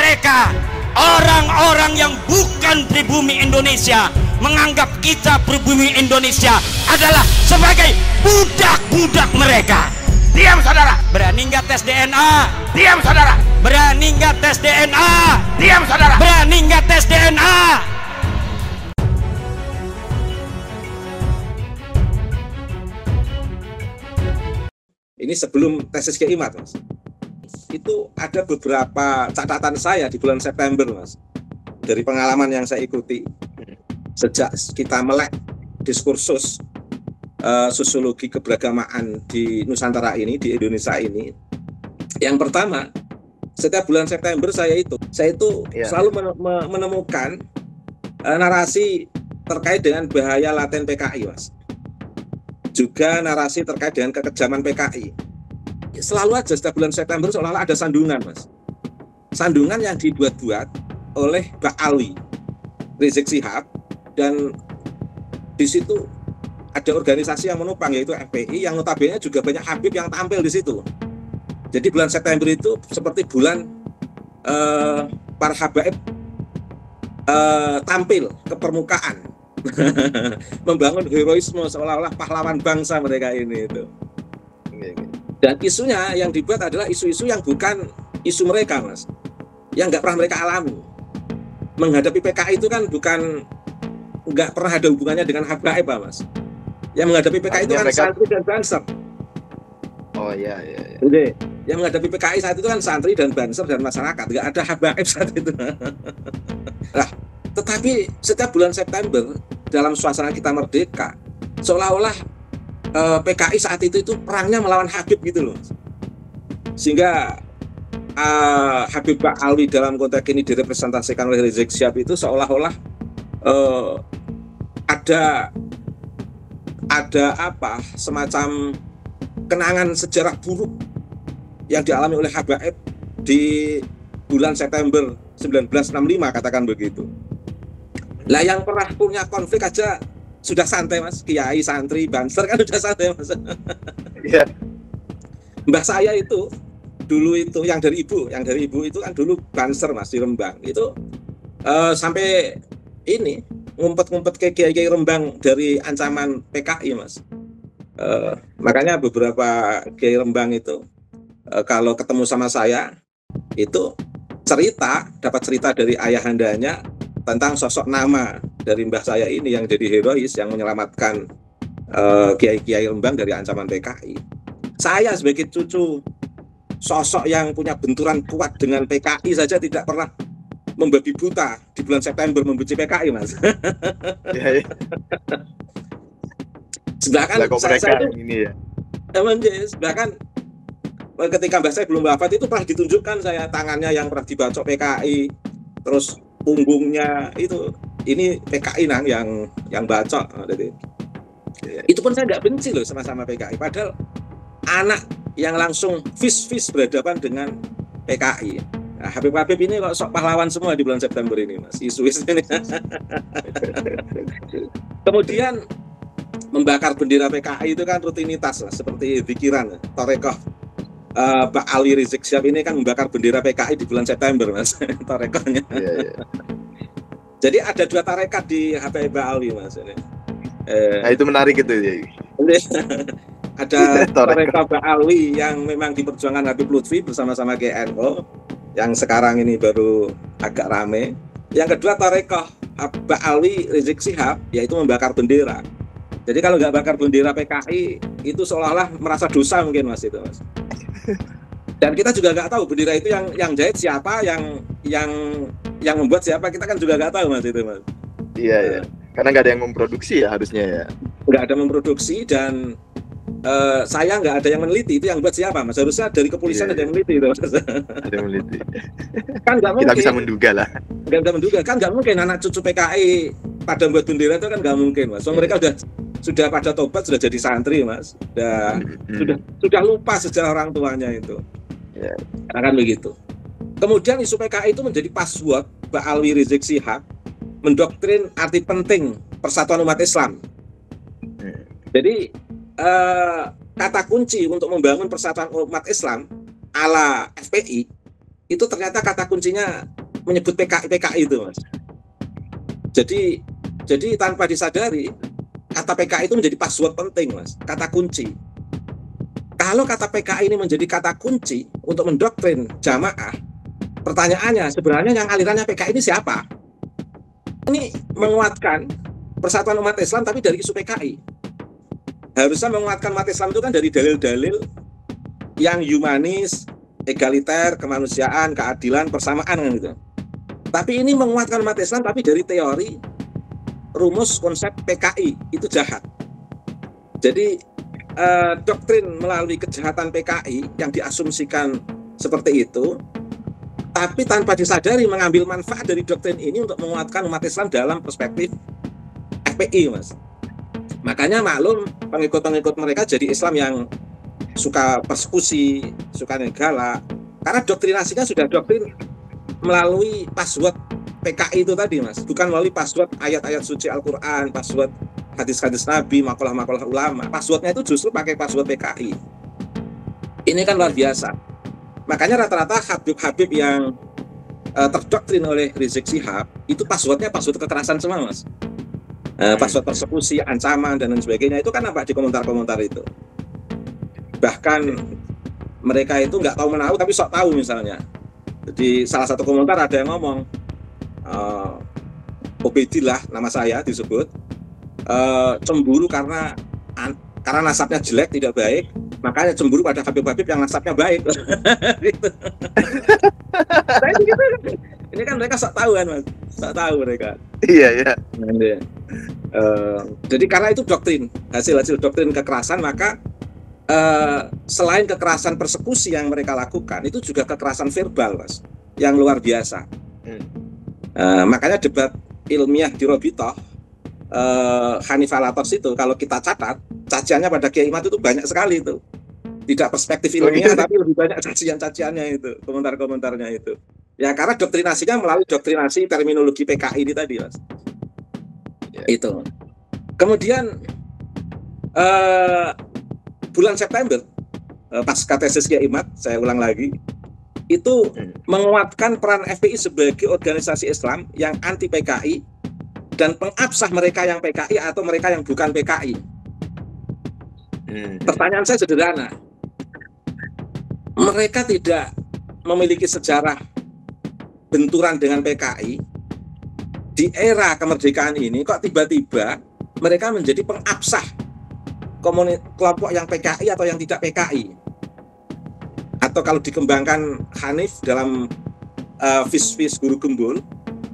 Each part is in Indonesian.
mereka, orang-orang yang bukan pribumi Indonesia, menganggap kita pribumi Indonesia adalah sebagai budak-budak mereka. Diam saudara. Berani nggak tes DNA? Diam saudara. Berani nggak tes DNA? Diam saudara. Berani nggak tes DNA? Ini sebelum tesis KIMAT, Mas. Itu ada beberapa catatan saya di bulan September, Mas. Dari pengalaman yang saya ikuti sejak kita melek diskursus sosiologi keberagamaan di Nusantara ini, di Indonesia ini. Yang pertama, setiap bulan September saya itu selalu menemukan narasi terkait dengan bahaya laten PKI, Mas. Juga narasi terkait dengan kekejaman PKI. Selalu aja setiap bulan September seolah-olah ada sandungan, Mas. Sandungan yang dibuat-buat oleh Mbak Alwi, Rizik Syihab, dan di situ ada organisasi yang menopang, yaitu FPI, yang notabene juga banyak Habib yang tampil di situ. Jadi bulan September itu seperti bulan para habaib tampil ke permukaan, membangun heroisme seolah-olah pahlawan bangsa mereka ini itu. Dan isunya yang dibuat adalah isu-isu yang bukan isu mereka, Mas, yang nggak pernah mereka alami. Menghadapi PKI itu kan nggak pernah ada hubungannya dengan habaib, Mas. Yang menghadapi PKI itu kan mereka... santri dan banser. Oh iya. Jadi, yang menghadapi PKI saat itu kan santri dan banser dan masyarakat, nggak ada habaib saat itu. Nah, tetapi setiap bulan September dalam suasana kita merdeka, seolah-olah PKI saat itu perangnya melawan Habib gitu loh. Sehingga Habib Pak Alwi dalam konteks ini direpresentasikan oleh Rizik Syihab itu seolah-olah ada apa semacam kenangan sejarah buruk yang dialami oleh habaib di bulan September 1965, katakan begitu. Lah yang pernah punya konflik aja sudah santai, Mas. Kiai, santri, banser kan sudah santai, Mas. Iya. Mbah saya itu dulu itu yang dari ibu itu kan dulu banser, Mas, di Rembang. Itu sampai ini ngumpet-ngumpet ke kiai-kiai Rembang dari ancaman PKI, Mas. Makanya beberapa kiai Rembang itu kalau ketemu sama saya itu dapat cerita dari ayahandanya tentang sosok nama dari mbah saya ini yang jadi herois yang menyelamatkan kiai-kiai Rembang dari ancaman PKI. Saya sebagai cucu sosok yang punya benturan kuat dengan PKI saja tidak pernah membabi buta di bulan September membenci PKI, Mas. Iya. Sedangkan saya itu ini ya. Bahkan ketika mbah saya belum wafat itu pernah ditunjukkan saya tangannya yang pernah dibacok PKI, terus punggungnya itu ini PKI yang bacok. Itu pun saya nggak benci loh sama PKI, padahal anak yang langsung vis-vis berhadapan dengan PKI. Nah, Habib ini kok sok pahlawan semua di bulan September ini, Mas. Isu-isu ini. Kemudian membakar bendera PKI itu kan rutinitas lah, seperti pikiran Torekoh Pak Ali Rizik Syihab ini kan membakar bendera PKI di bulan September, Mas. Torekohnya. Yeah. Jadi ada 2 tarekat di HP Pak Ali, Mas. Nah, itu menarik itu ya. Ada tarekat Pak Ali yang memang diperjuangkan Habib Lutfi bersama-sama GNO, yang sekarang ini baru agak rame. Yang kedua tarekat Pak Ali Rizik Syihab, yaitu membakar bendera. Jadi kalau nggak bakar bendera PKI itu seolah-olah merasa dosa mungkin, Mas, itu, Mas. Dan kita juga nggak tahu bendera itu yang jahit siapa, yang membuat siapa, kita kan juga nggak tahu, Mas, itu, Mas. Iya. Karena nggak ada yang memproduksi ya harusnya ya. Nggak ada memproduksi dan saya nggak ada yang meneliti itu yang buat siapa, Mas. Harusnya dari kepolisian ada yang meneliti itu, Mas. Ada yang meneliti. Kan nggak mungkin. Kita bisa menduga lah. Nggak bisa menduga, kan nggak mungkin anak cucu PKI pada buat bendera itu kan nggak mungkin, Mas. So, mereka sudah pada tobat, sudah jadi santri, Mas. Sudah lupa sejarah orang tuanya itu. Akan begitu. Kemudian isu PKI itu menjadi password Pak Alwi Rizik Syihab mendoktrin arti penting persatuan umat Islam. Jadi kata kunci untuk membangun persatuan umat Islam ala FPI itu ternyata kata kuncinya menyebut PKI itu, Mas. Jadi tanpa disadari kata PKI itu menjadi password penting, Mas, kata kunci. Kalau kata PKI ini menjadi kata kunci untuk mendoktrin jamaah, pertanyaannya sebenarnya yang alirannya PKI ini siapa? Ini menguatkan persatuan umat Islam tapi dari isu PKI. Harusnya menguatkan umat Islam itu kan dari dalil-dalil yang humanis, egaliter, kemanusiaan, keadilan, persamaan kan gitu. Tapi ini menguatkan umat Islam tapi dari teori, rumus, konsep PKI itu jahat. Jadi doktrin melalui kejahatan PKI yang diasumsikan seperti itu, tapi tanpa disadari mengambil manfaat dari doktrin ini untuk menguatkan umat Islam dalam perspektif FPI, Mas. Makanya maklum pengikut-pengikut mereka jadi Islam yang suka persekusi, suka negala, karena doktrinasinya sudah doktrin melalui password PKI itu tadi, Mas, bukan melalui password ayat-ayat suci Al-Quran, password hadis-hadis Nabi, makalah-makalah ulama. Passwordnya itu justru pakai password PKI. Ini kan luar biasa. Makanya rata-rata Habib-Habib yang terdoktrin oleh Rizik Syihab itu passwordnya password kekerasan semua, Mas. Password persekusi, ancaman dan lain sebagainya itu kan nampak di komentar-komentar itu. Bahkan mereka itu nggak tahu menahu tapi sok tahu misalnya. Jadi salah satu komentar ada yang ngomong, Obedillah nama saya disebut, cemburu karena nasabnya jelek, tidak baik, makanya cemburu pada Habib-Habib yang nasabnya baik. Gitu. Ini kan mereka sok tahu kan, Mas, sok tahu mereka. Iya. Jadi karena itu doktrin, hasil doktrin kekerasan, maka selain kekerasan persekusi yang mereka lakukan, itu juga kekerasan verbal, Mas, yang luar biasa. Makanya debat ilmiah di Robitoh, Hanif Alatos itu kalau kita catat, caciannya pada Kiai Imad itu banyak sekali itu. Tidak perspektif ilmiah, tapi lebih banyak cacian-caciannya itu, komentar-komentarnya itu. Ya karena doktrinasinya melalui doktrinasi terminologi PKI ini tadi, Mas. Itu. Kemudian bulan September pasca tesis Kiai Imad, saya ulang lagi, itu menguatkan peran FPI sebagai organisasi Islam yang anti PKI dan pengabsah mereka yang PKI atau mereka yang bukan PKI. Pertanyaan saya sederhana, mereka tidak memiliki sejarah benturan dengan PKI. Di era kemerdekaan ini kok tiba-tiba mereka menjadi pengabsah kelompok yang PKI atau yang tidak PKI. Atau kalau dikembangkan Hanif dalam vis-vis Guru Gembul,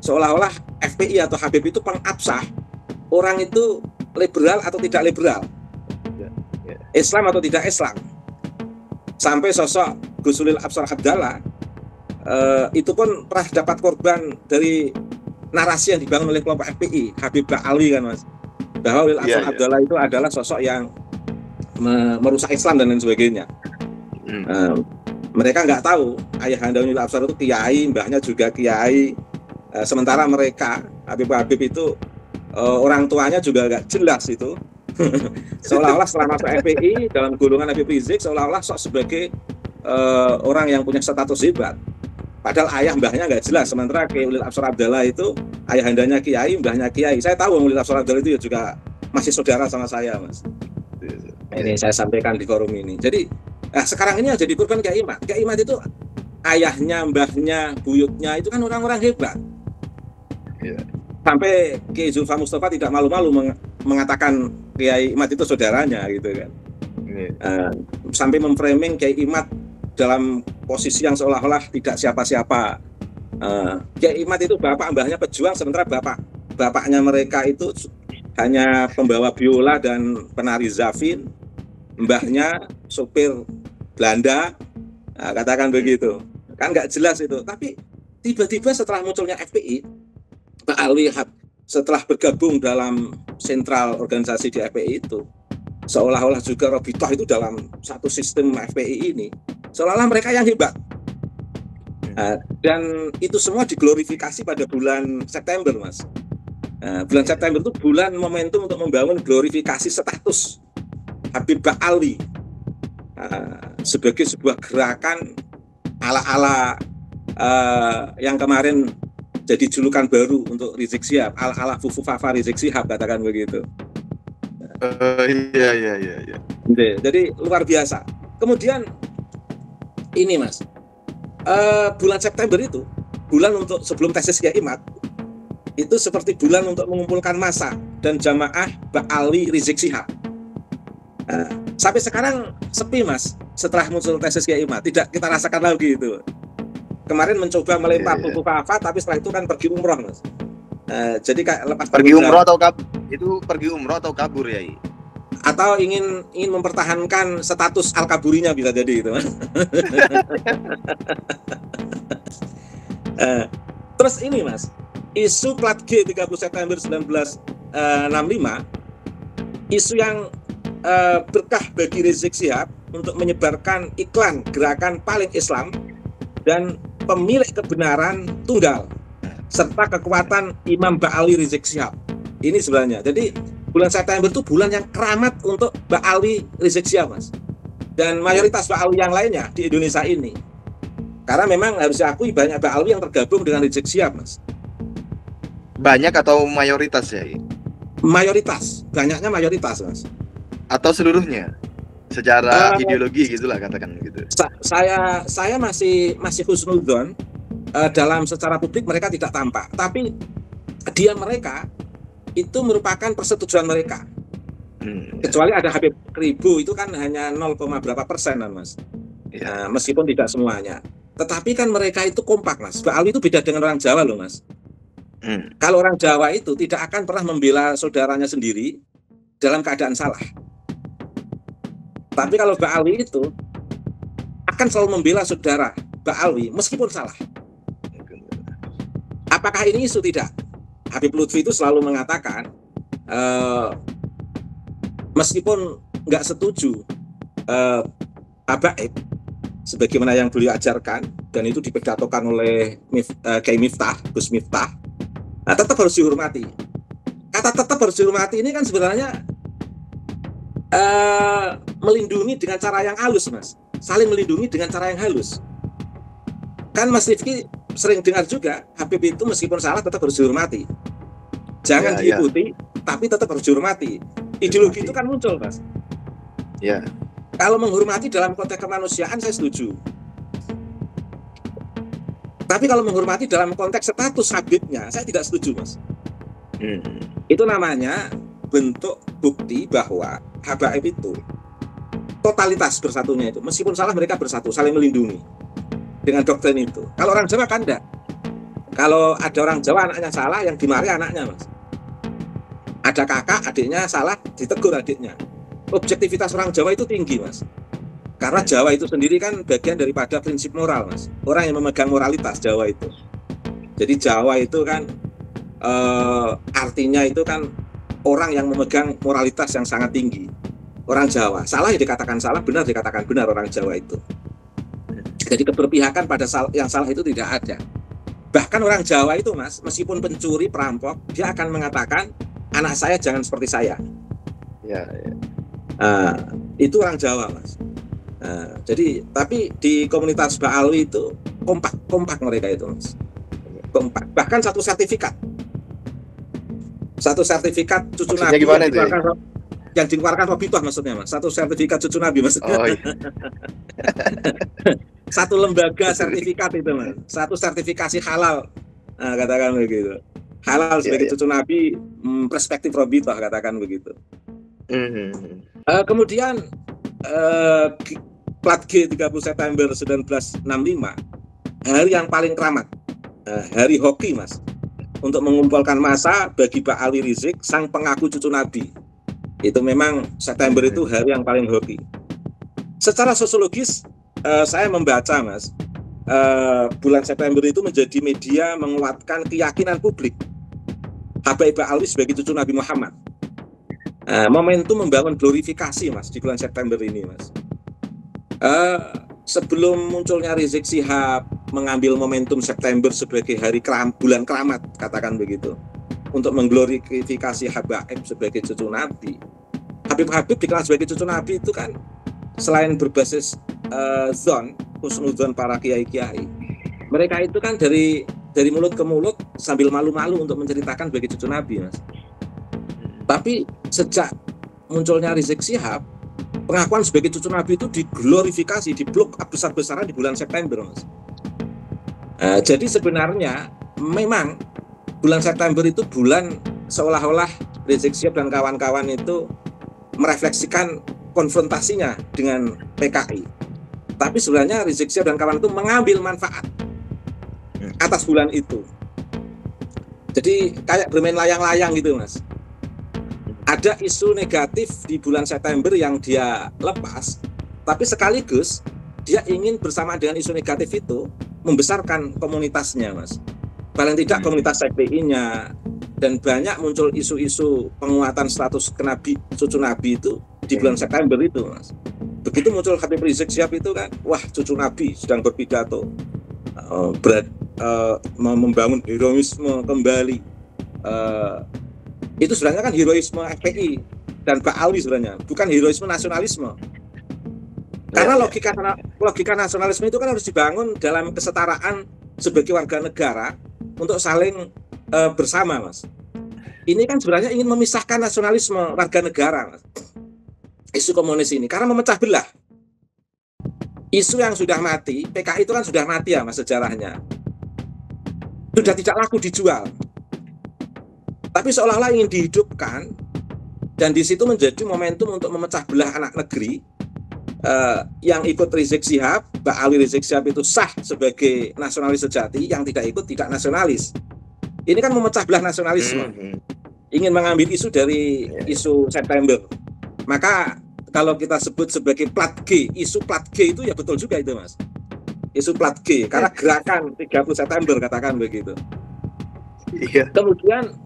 seolah-olah FPI atau Habib itu pengabsah orang itu liberal atau tidak liberal, Islam atau tidak Islam. Sampai sosok Gusulil Absar Abdallah itu pun pernah dapat korban dari narasi yang dibangun oleh kelompok FPI, Habib Ba'alwi kan, Mas, bahwa Ulil Absar Abdallah itu adalah sosok yang merusak Islam dan lain sebagainya. Mereka nggak tahu ayahanda Ulil Absar itu kiai, mbahnya juga kiai. Sementara mereka Habib-Habib itu orang tuanya juga nggak jelas itu. Seolah-olah setelah masuk FPI dalam golongan Habib Rizik, seolah-olah sok sebagai orang yang punya status hebat. Padahal ayah mbahnya nggak jelas. Sementara Kiai Ulil Absar Abdallah itu ayahandanya kiai, mbahnya kiai. Saya tahu Ulil Absar Abdallah itu juga masih saudara sama saya, Mas. Ini saya sampaikan di forum ini. Jadi sekarang ini yang jadi korban Kiai Imad. Kiai Imad itu ayahnya, mbahnya, buyutnya itu kan orang-orang hebat. Sampai Kiai Zulfa Mustafa tidak malu-malu mengatakan Kiai Imad itu saudaranya gitu kan. Sampai memframing Kiai Imad dalam posisi yang seolah-olah tidak siapa-siapa. Kiai Imad itu bapak mbahnya pejuang, sementara bapaknya mereka itu hanya pembawa biola dan penari zafin, mbahnya sopir Belanda, katakan begitu. Kan nggak jelas itu. Tapi tiba-tiba setelah munculnya FPI, Pak Alwi setelah bergabung dalam sentral organisasi di FPI itu, seolah-olah juga Robitoh itu dalam satu sistem FPI ini, seolah-olah mereka yang hebat. Dan itu semua diglorifikasi pada bulan September, Mas. Bulan September itu bulan momentum untuk membangun glorifikasi status Habib Ba'alwi sebagai sebuah gerakan ala-ala yang kemarin jadi julukan baru untuk Rizik Syihab, ala Fufu Fafa Rizik Syihab, katakan begitu. Iya. Jadi luar biasa. Kemudian ini Mas, bulan September itu bulan untuk sebelum tesis Kiai Imad itu seperti bulan untuk mengumpulkan massa dan jamaah Ba'alwi Rizik Syihab. Sampai sekarang sepi Mas, setelah muncul tesis Kiai Imad tidak kita rasakan lagi itu. Kemarin mencoba melempar Fufu Fafa, tapi setelah itu kan pergi umroh Mas. Jadi kayak lepas pergi umroh atau pergi umroh atau kabur ya? Atau ingin mempertahankan status al-kaburinya bisa jadi gitu. Terus ini Mas, isu plat G 30 September 1965, isu yang berkah bagi Rizik Syihab untuk menyebarkan iklan gerakan paling Islam dan pemilik kebenaran tunggal serta kekuatan Imam Ba'alwi Rizik Syihab. Ini sebenarnya. Jadi bulan September itu bulan yang keramat untuk Ba'alwi Rizik Syihab Mas. Dan mayoritas Ba'alwi yang lainnya di Indonesia ini. Karena memang harus diakui banyak Ba'alwi yang tergabung dengan Rizik Syihab Mas. Banyak atau mayoritas ya? Mayoritas, banyaknya mayoritas Mas. Atau seluruhnya? Secara ideologi gitulah katakan gitu. Saya masih husnudzon, dalam secara publik mereka tidak tampak, tapi diam mereka itu merupakan persetujuan mereka. Kecuali ada Habib Ribu itu kan hanya 0, berapa persen Mas. Ya, meskipun tidak semuanya. Tetapi kan mereka itu kompak Mas. Ba'alwi itu beda dengan orang Jawa loh Mas. Kalau orang Jawa itu tidak akan pernah membela saudaranya sendiri dalam keadaan salah. Tapi kalau Ba'alwi itu akan selalu membela saudara Ba'alwi meskipun salah. Apakah ini isu? Tidak. Habib Lutfi itu selalu mengatakan meskipun nggak setuju habaib sebagaimana yang beliau ajarkan dan itu dipidatokan oleh Kiai Miftah, Gus Miftah, tetap harus dihormati. Kata tetap harus dihormati ini kan sebenarnya melindungi dengan cara yang halus Mas, saling melindungi dengan cara yang halus. Kan Mas Rifki sering dengar juga Habib itu meskipun salah tetap harus dihormati, jangan diikuti tapi tetap harus dihormati. Ideologi itu kan muncul Mas. Kalau menghormati dalam konteks kemanusiaan saya setuju, tapi kalau menghormati dalam konteks status Habibnya saya tidak setuju Mas. Itu namanya bentuk bukti bahwa habaib itu totalitas bersatunya itu, meskipun salah mereka bersatu, saling melindungi dengan doktrin itu. Kalau orang Jawa kan enggak. Kalau ada orang Jawa anaknya salah, yang dimarahi anaknya Mas. Ada kakak, adiknya salah, ditegur adiknya. Objektivitas orang Jawa itu tinggi Mas. Karena Jawa itu sendiri kan bagian daripada prinsip moral Mas. Orang yang memegang moralitas Jawa itu. Jadi Jawa itu kan artinya itu kan orang yang memegang moralitas yang sangat tinggi. Orang Jawa, salah ya dikatakan salah, benar dikatakan benar orang Jawa itu. Jadi keberpihakan pada yang salah itu tidak ada. Bahkan orang Jawa itu Mas, meskipun pencuri, perampok, dia akan mengatakan anak saya jangan seperti saya. Itu orang Jawa Mas. Jadi tapi di komunitas Ba'alwi itu kompak mereka itu Mas. Kompak. Bahkan satu sertifikat cucu maksudnya Nabi yang dikeluarkan Robitoh maksudnya Mas. Satu sertifikat cucu Nabi maksudnya. Satu lembaga sertifikat itu Mas. Satu sertifikasi halal, katakan begitu. Halal sebagai cucu Nabi, perspektif Robitoh katakan begitu. Kemudian plat G 30 September 1965, hari yang paling keramat, hari hoki Mas, untuk mengumpulkan massa bagi Ba'alwi Rizik sang pengaku cucu Nabi. Itu memang September itu hari yang paling hoki. Secara sosiologis saya membaca Mas, bulan September itu menjadi media menguatkan keyakinan publik Habaib Ba'alwi sebagai cucu Nabi Muhammad. Momentum membangun glorifikasi Mas di bulan September ini Mas. Sebelum munculnya Rizik Syihab mengambil momentum September sebagai hari bulan keramat katakan begitu, untuk mengglorifikasi Habaib sebagai cucu Nabi. Habib dikenal sebagai cucu Nabi itu kan selain berbasis husnudzon para kiai-kiai, Mereka itu kan dari mulut ke mulut sambil malu-malu untuk menceritakan sebagai cucu Nabi, Mas. Tapi sejak munculnya Rizik Syihab, pengakuan sebagai cucu Nabi itu diglorifikasi, di-blow up besar-besaran di bulan September, Mas. Jadi sebenarnya memang bulan September itu bulan seolah-olah Rizik Syihab dan kawan-kawan itu merefleksikan konfrontasinya dengan PKI. Tapi sebenarnya Rizik Syihab dan kawan itu mengambil manfaat atas bulan itu. Jadi kayak bermain layang-layang gitu, Mas. Ada isu negatif di bulan September yang dia lepas, tapi sekaligus dia ingin bersama dengan isu negatif itu membesarkan komunitasnya, Mas. Paling tidak komunitas FPI-nya, dan banyak muncul isu-isu penguatan status cucu Nabi itu di bulan September itu, Mas. Begitu muncul Habib Rizik Syihab itu kan, wah, cucu Nabi sedang berpidato, membangun heroisme kembali. Itu sebenarnya kan heroisme FPI dan Pak Ali sebenarnya, bukan heroisme nasionalisme. Karena logika nasionalisme itu kan harus dibangun dalam kesetaraan sebagai warga negara untuk saling bersama, Mas. Ini kan sebenarnya ingin memisahkan nasionalisme warga negara, Mas. Isu komunis ini karena memecah belah. Isu yang sudah mati, PKI itu kan sudah mati ya, Mas, sejarahnya. Sudah tidak laku dijual. Tapi seolah-olah ingin dihidupkan, dan di situ menjadi momentum untuk memecah belah anak negeri. Yang ikut Rizik Syihab, Mbak Ali Rizik Syihab itu sah sebagai nasionalis sejati, yang tidak ikut tidak nasionalis. Ini kan memecah belah nasionalisme. Ingin mengambil isu dari isu September. Maka kalau kita sebut sebagai plat G, isu plat G itu ya betul juga itu, Mas. Isu plat G, karena gerakan 30 September katakan begitu. Iya. Kemudian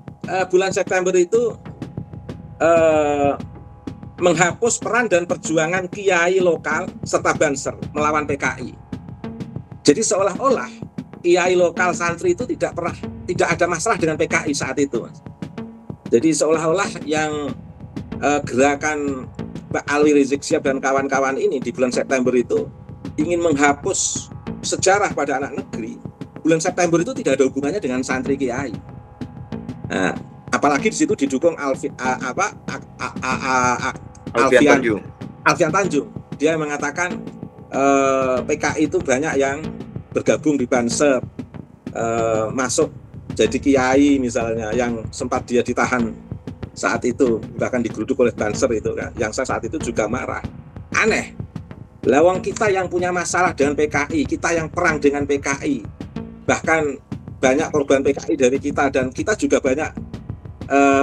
bulan September itu menghapus peran dan perjuangan kiai lokal serta Banser melawan PKI. Jadi seolah-olah kiai lokal santri itu tidak ada masalah dengan PKI saat itu, Mas. Jadi seolah-olah yang gerakan Pak Ali Rizik Syihab dan kawan-kawan ini di bulan September itu ingin menghapus sejarah pada anak negeri. Bulan September itu tidak ada hubungannya dengan santri kiai. Nah, apalagi di situ didukung Alfian Tanjung. Dia mengatakan PKI itu banyak yang bergabung di Banser, masuk jadi kiai misalnya, yang sempat dia ditahan saat itu, bahkan digeruduk oleh Banser itu kan, yang saya saat itu juga marah. Aneh, lawang kita yang punya masalah dengan PKI, kita yang perang dengan PKI, bahkan banyak korban PKI dari kita, dan kita juga banyak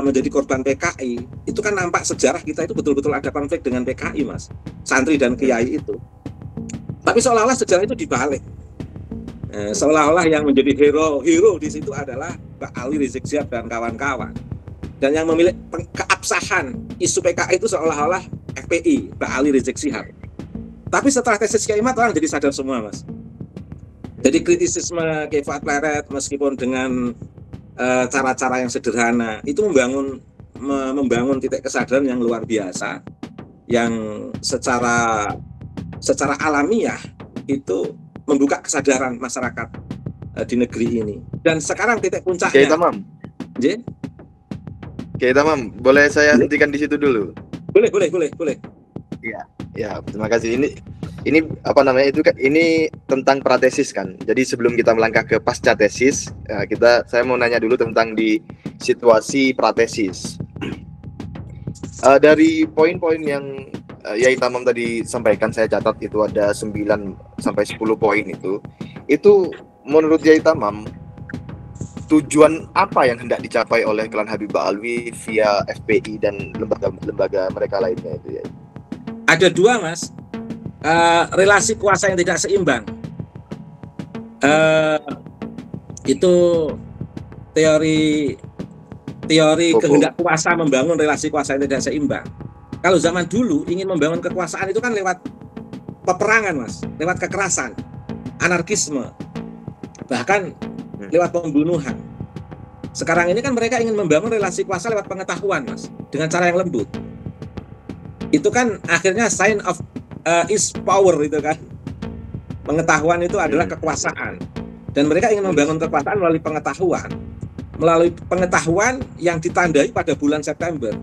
menjadi korban PKI. Itu kan nampak sejarah kita itu betul-betul ada konflik dengan PKI, Mas, santri dan kiai itu. Tapi seolah-olah sejarah itu dibalik. Seolah-olah yang menjadi hero di situ adalah Pak Ali Rizik Syihab dan kawan-kawan. Dan yang memiliki keabsahan isu PKI itu seolah-olah FPI, Pak Ali Rizik Syihab. Tapi setelah tesis Kiai Imad, orang jadi sadar semua, Mas. Jadi kritisisme Kiai Fuad Pleret meskipun dengan cara-cara yang sederhana itu membangun titik kesadaran yang luar biasa, yang secara alamiah itu membuka kesadaran masyarakat di negeri ini. Dan sekarang titik puncaknya. Kiai Tamam. Kiai Tamam, boleh saya hentikan di situ dulu? Boleh. Ya, terima kasih. Ini apa namanya itu kan, ini tentang pratesis kan. Jadi sebelum kita melangkah ke pasca tesis, saya mau nanya dulu tentang di situasi pratesis. Dari poin-poin yang Yai Tamam tadi sampaikan, saya catat itu ada 9 sampai 10 poin itu. Itu menurut Yai Tamam, tujuan apa yang hendak dicapai oleh klan Habib Alwi via FPI dan lembaga mereka lainnya itu, ya? Ada dua, Mas. Relasi kuasa yang tidak seimbang. Itu teori kehendak kuasa membangun relasi kuasa yang tidak seimbang. Kalau zaman dulu ingin membangun kekuasaan itu kan lewat peperangan, Mas, lewat kekerasan, anarkisme, bahkan lewat pembunuhan. Sekarang ini kan mereka ingin membangun relasi kuasa lewat pengetahuan, Mas, dengan cara yang lembut. Itu kan akhirnya sign of is power itu kan. Pengetahuan itu adalah kekuasaan. Dan mereka ingin membangun kekuasaan melalui pengetahuan yang ditandai pada bulan September.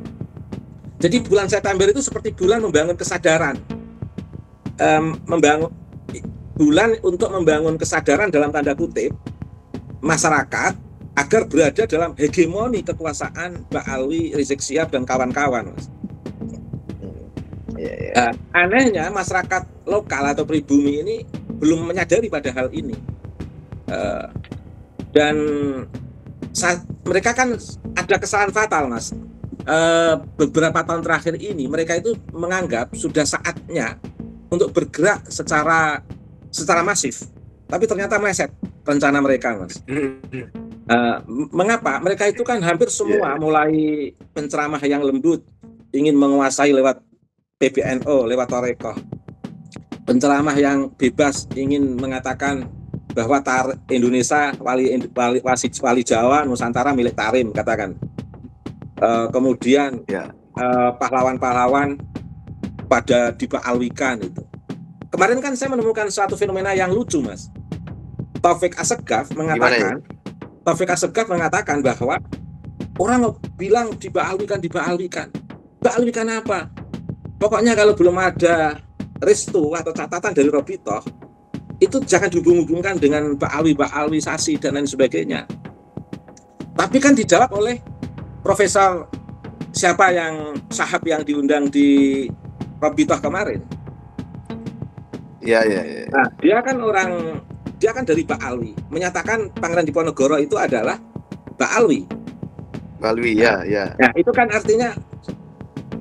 Jadi bulan September itu seperti bulan membangun kesadaran, bulan untuk membangun kesadaran dalam tanda kutip masyarakat agar berada dalam hegemoni kekuasaan Mbak Alwi, Rizik Syihab dan kawan-kawan, Mas. Anehnya masyarakat lokal atau pribumi ini belum menyadari pada hal ini, dan mereka kan ada kesalahan fatal, Mas. Beberapa tahun terakhir ini mereka itu menganggap sudah saatnya untuk bergerak secara masif, tapi ternyata meleset rencana mereka, Mas. Mengapa? Mereka itu kan hampir semua mulai penceramah yang lembut, ingin menguasai lewat PBNO, lewat Torekoh. Penceramah yang bebas ingin mengatakan bahwa Indonesia wali Jawa, Nusantara milik Tarim, katakan. Kemudian pahlawan-pahlawan pada dibaalwikan itu. Kemarin kan saya menemukan suatu fenomena yang lucu, Mas. Taufik Assegaf mengatakan bahwa orang bilang dibaalwikan. Baalwikan apa? Pokoknya kalau belum ada restu atau catatan dari Robitoh, itu jangan dihubung-hubungkan dengan baalwisasi dan lain sebagainya. Tapi kan dijawab oleh Profesor siapa yang Syahab yang diundang di Robitoh kemarin. Nah, dia kan dari Baalwi, menyatakan Pangeran Diponegoro itu adalah Baalwi. Nah, itu kan artinya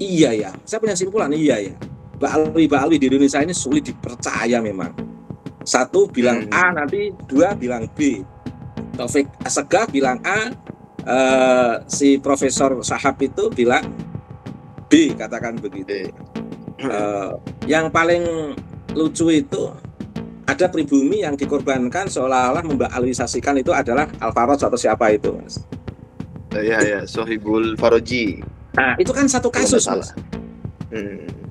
iya ya. Saya punya simpulan, iya ya. Baalwi di Indonesia ini sulit dipercaya memang. Satu bilang A, nanti dua bilang B. Taufik Assegaf bilang A, si Profesor Syahab itu bilang B, katakan begitu. Yang paling lucu itu ada pribumi yang dikorbankan seolah-olah membaalwisasikan itu adalah Al-Faraj atau siapa itu, Mas. Sohibul Faroji. Nah, itu kan satu kasus, Mas.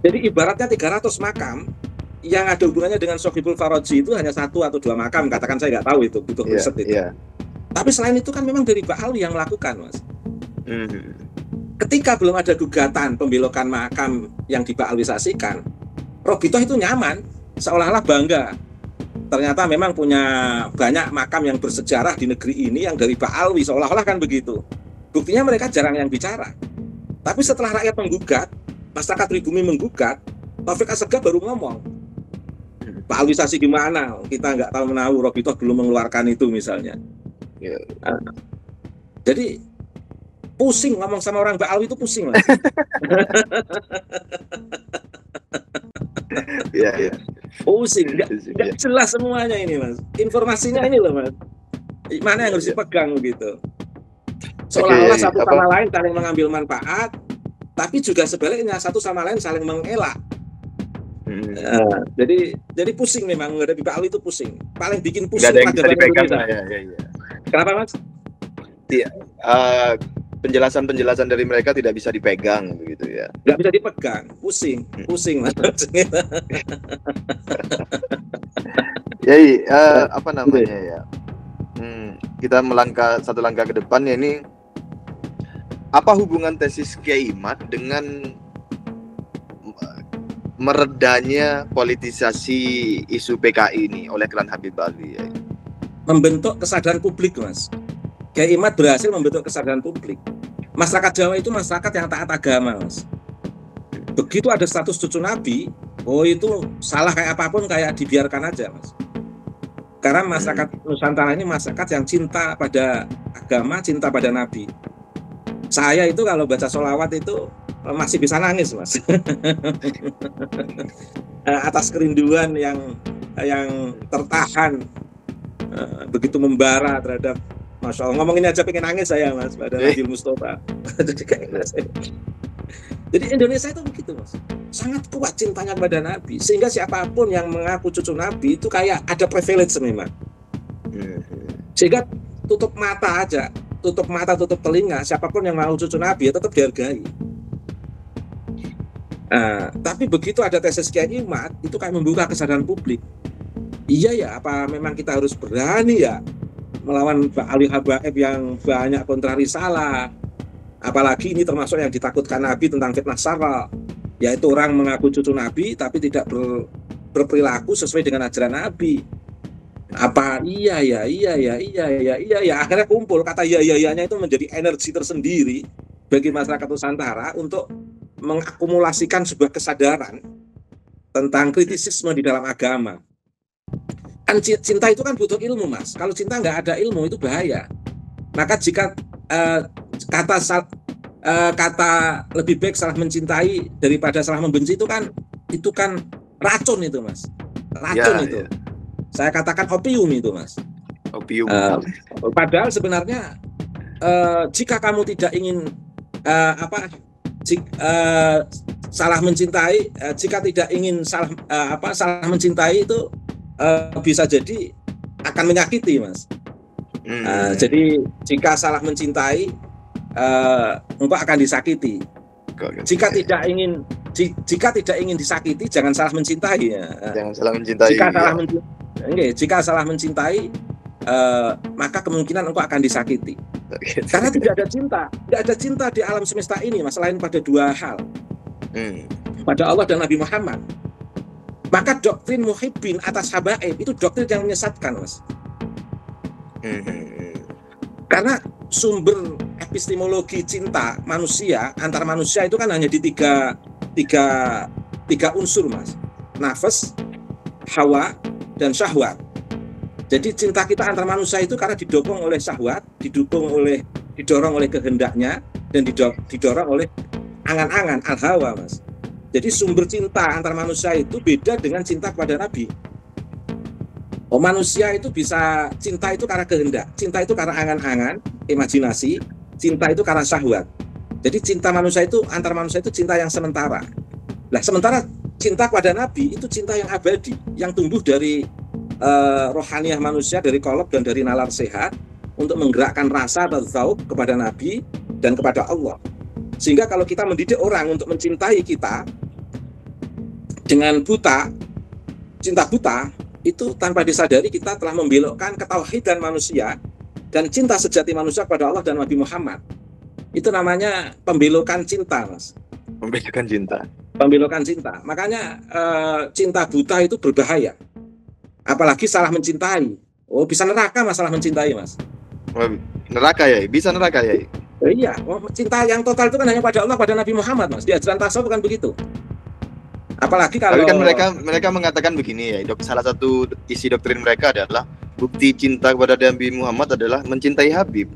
Jadi ibaratnya 300 makam yang ada hubungannya dengan Sohibul Faroji itu hanya 1 atau 2 makam, katakan, saya nggak tahu itu, butuh riset itu. Tapi selain itu kan memang dari Baalwi yang melakukan, Mas. Ketika belum ada gugatan pembelokan makam yang dibaalwisasikan, Robitoh itu nyaman, seolah-olah bangga. Ternyata memang punya banyak makam yang bersejarah di negeri ini yang dari Baalwi, seolah-olah kan begitu. Buktinya mereka jarang yang bicara. Tapi setelah rakyat menggugat, masyarakat pribumi menggugat, Taufik Assegaf baru ngomong, baalwisasi gimana? Kita nggak tahu menahu, Robitoh belum mengeluarkan itu misalnya. Jadi pusing ngomong sama orang Baalwi itu pusing lah. Pusing, nggak jelas semuanya ini, Mas. Informasinya ini loh, Mas. Mana yang harus dipegang gitu. Seolah-olah satu sama lain saling mengambil manfaat, tapi juga sebaliknya satu sama lain saling mengelak. Jadi pusing memang menghadapi Baalwi itu pusing. Paling bikin pusing. Nggak ada yang bisa dipegang. Kenapa, Mas? Penjelasan dari mereka tidak bisa dipegang begitu ya. Nggak bisa dipegang, pusing Mas. Apa namanya ya? Kita satu langkah ke depan ya, ini apa hubungan tesis Kiai Imad dengan meredanya politisasi isu PKI ini oleh klan Habib Baalwi ya? Membentuk kesadaran publik, Mas. Kiai Imad berhasil membentuk kesadaran publik. Masyarakat Jawa itu masyarakat yang taat agama, Mas. Begitu ada status cucu Nabi, itu salah kayak apapun kayak dibiarkan aja, Mas. Karena masyarakat Nusantara ini masyarakat yang cinta pada agama, cinta pada Nabi. Saya itu kalau baca sholawat itu masih bisa nangis, Mas. Atas kerinduan yang tertahan, begitu membara terhadap, Masya Allah, ngomongin aja pengen nangis saya, Mas, pada Nabi Mustafa. Jadi Indonesia itu begitu, Mas, sangat kuat cintanya kepada Nabi, sehingga siapapun yang mengaku cucu Nabi itu kayak ada privilege memang. Sehingga tutup mata aja, tutup telinga, siapapun yang mau cucu Nabi ya tetap dihargai. Tapi begitu ada tesis Kiai Imad, itu kayak membuka kesadaran publik. iya ya, apa memang kita harus berani ya melawan ahli habaib yang banyak kontra risalah. Apalagi ini termasuk yang ditakutkan Nabi tentang fitnah sara, yaitu orang mengaku cucu Nabi tapi tidak berperilaku sesuai dengan ajaran Nabi. Apa iya ya, akhirnya kumpul kata iya-iyanya itu menjadi energi tersendiri bagi masyarakat Nusantara untuk mengakumulasikan sebuah kesadaran tentang kritisisme di dalam agama. Kan cinta itu kan butuh ilmu, Mas. Kalau cinta nggak ada ilmu itu bahaya. Maka jika kata lebih baik salah mencintai daripada salah membenci itu kan racun itu, Mas. Racun Ya, itu. ya. Saya katakan opium itu, Mas. Opium. Padahal sebenarnya jika kamu tidak ingin salah mencintai, jika tidak ingin salah mencintai itu bisa jadi akan menyakiti, Mas. Jadi jika salah mencintai, engkau akan disakiti. Jika tidak ingin disakiti, jangan salah mencintai. Ya. Jangan salah mencintai. Jika salah mencintai, maka kemungkinan engkau akan disakiti. Karena tidak ada cinta di alam semesta ini, Mas, selain pada dua hal, pada Allah dan Nabi Muhammad. Maka doktrin muhibbin atas habaib itu doktrin yang menyesatkan, Mas. Karena sumber epistemologi cinta manusia antar manusia itu kan hanya di tiga unsur, Mas. Nafas, hawa, dan syahwat. Jadi cinta kita antar manusia itu karena didorong oleh syahwat, didorong oleh kehendaknya, dan didorong oleh angan-angan al-hawa, Mas. Jadi sumber cinta antar manusia itu beda dengan cinta kepada Nabi. Manusia itu bisa cinta itu karena kehendak, cinta itu karena angan-angan, imajinasi, cinta itu karena syahwat. Jadi cinta manusia itu antar manusia itu cinta yang sementara. Nah, sementara cinta kepada Nabi itu cinta yang abadi, yang tumbuh dari rohaniah manusia, dari qalb dan dari nalar sehat untuk menggerakkan rasa atau dzauq kepada Nabi dan kepada Allah. Sehingga kalau kita mendidik orang untuk mencintai kita dengan cinta buta, itu tanpa disadari kita telah membelokkan ketauhidan manusia dan cinta sejati manusia kepada Allah dan Nabi Muhammad. Itu namanya pembelokan cinta, Mas. Pembelokan cinta. Makanya cinta buta itu berbahaya. Apalagi salah mencintai. Bisa neraka masalah mencintai, Mas. Neraka ya? Bisa neraka ya? Iya, cinta yang total itu kan hanya pada Allah, pada Nabi Muhammad, Mas. Di ajaran tasawuf bukan begitu. Apalagi kalau... Tapi kan mereka mengatakan begini ya, salah satu isi doktrin mereka adalah bukti cinta kepada Nabi Muhammad adalah mencintai Habib.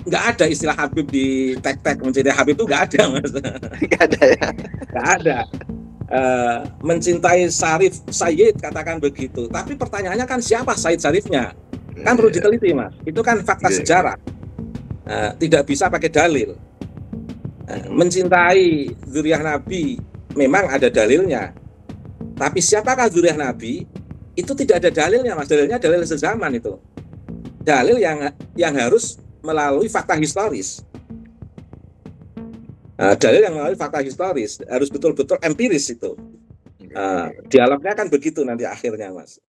Nggak ada istilah Habib di tek-tek, mencintai Habib itu nggak ada, Mas. Nggak ada ya? Nggak ada. Mencintai Syarif Sayyid, katakan begitu. Tapi pertanyaannya kan siapa Sayyid Syarifnya? Kan perlu diteliti, Mas. Itu kan fakta sejarah. Tidak bisa pakai dalil. Mencintai zuriyah Nabi memang ada dalilnya, tapi siapakah zuriyah Nabi itu tidak ada dalilnya, Mas. Dalilnya dalil sezaman itu, dalil yang harus melalui fakta historis. Dalil yang melalui fakta historis harus betul-betul empiris itu. Dialognya kan begitu nanti akhirnya, Mas.